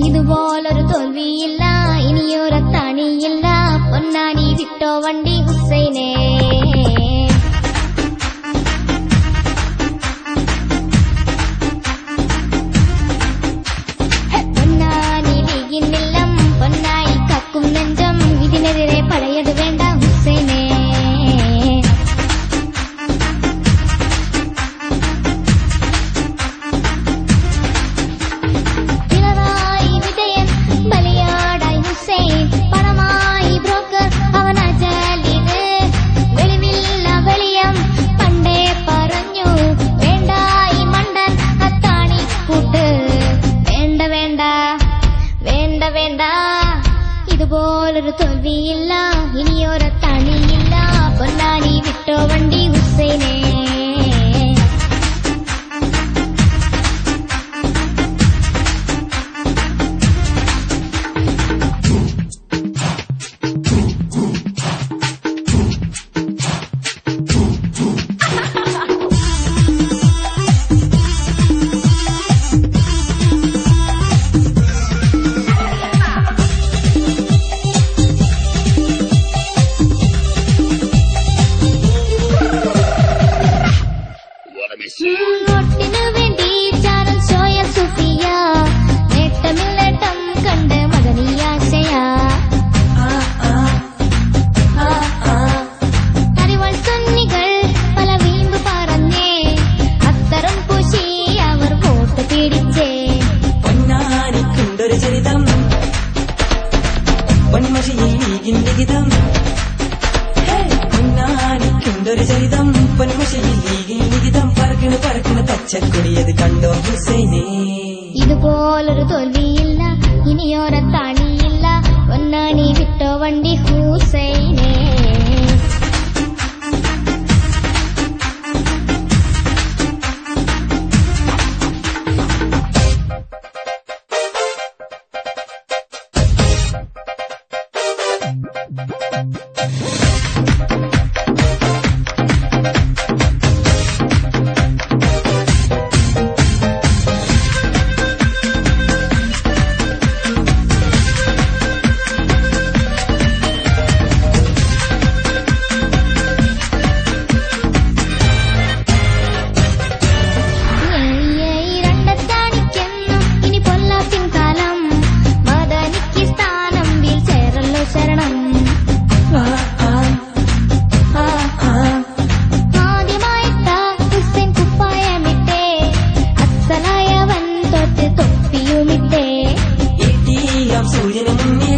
ഇതുപോലൊരു തോൽവിയില്ല, ഇനിയൊരത്താണിയില്ല, പൊന്നാനി വിട്ടോ വണ്ടി ഹുസൈനെ. പൊന്നാനി ലീഗിനില്ലം, പൊന്നായി കക്കും നെഞ്ചം, ഇതിനെതിരെ പടയത് വേണ്ട ഹുസൈനെ. ഇതുപോലൊരു തോൽവിയില്ല, ഇനിയൊരത്താണിയില്ല, പൊന്നാനി വിട്ടോ വണ്ടി ഹുസൈനെ. നോട്ടിനു വേണ്ടി ചാനൽ ഷോയ സുഫിയ, നേട്ടമില്ലേട്ടം കണ്ട് മദനിയാശയ. അറിവൾ സുന്നികൾ പല വീമ്പ് പറഞ്ഞേ, അത്തരം പൂശി അവർ വോട്ട് പിടിച്ചേ. പൊന്നാനിക്കുണ്ടൊരു ചരിതം, പൊന്മഷിയിൽ ലീഗിന്റെ ഗീതം. പൊന്നാനിക്കുണ്ടൊരു ചരിതം, പൊന്മഷിയിൽ ലീഗിന്റെ ഗീതം. പറക്കണ് പറക്കണ് പച്ചക്കൊടിയത് കണ്ടോ ഹുസൈനെ. ഇതുപോലൊരു തോൽവിയില്ല, ഇനിയൊരത്താണിയില്ല, പൊന്നാനി വിട്ടോ വണ്ടി ഹുസൈനെ. സൂര്യന് മുന്നിൽ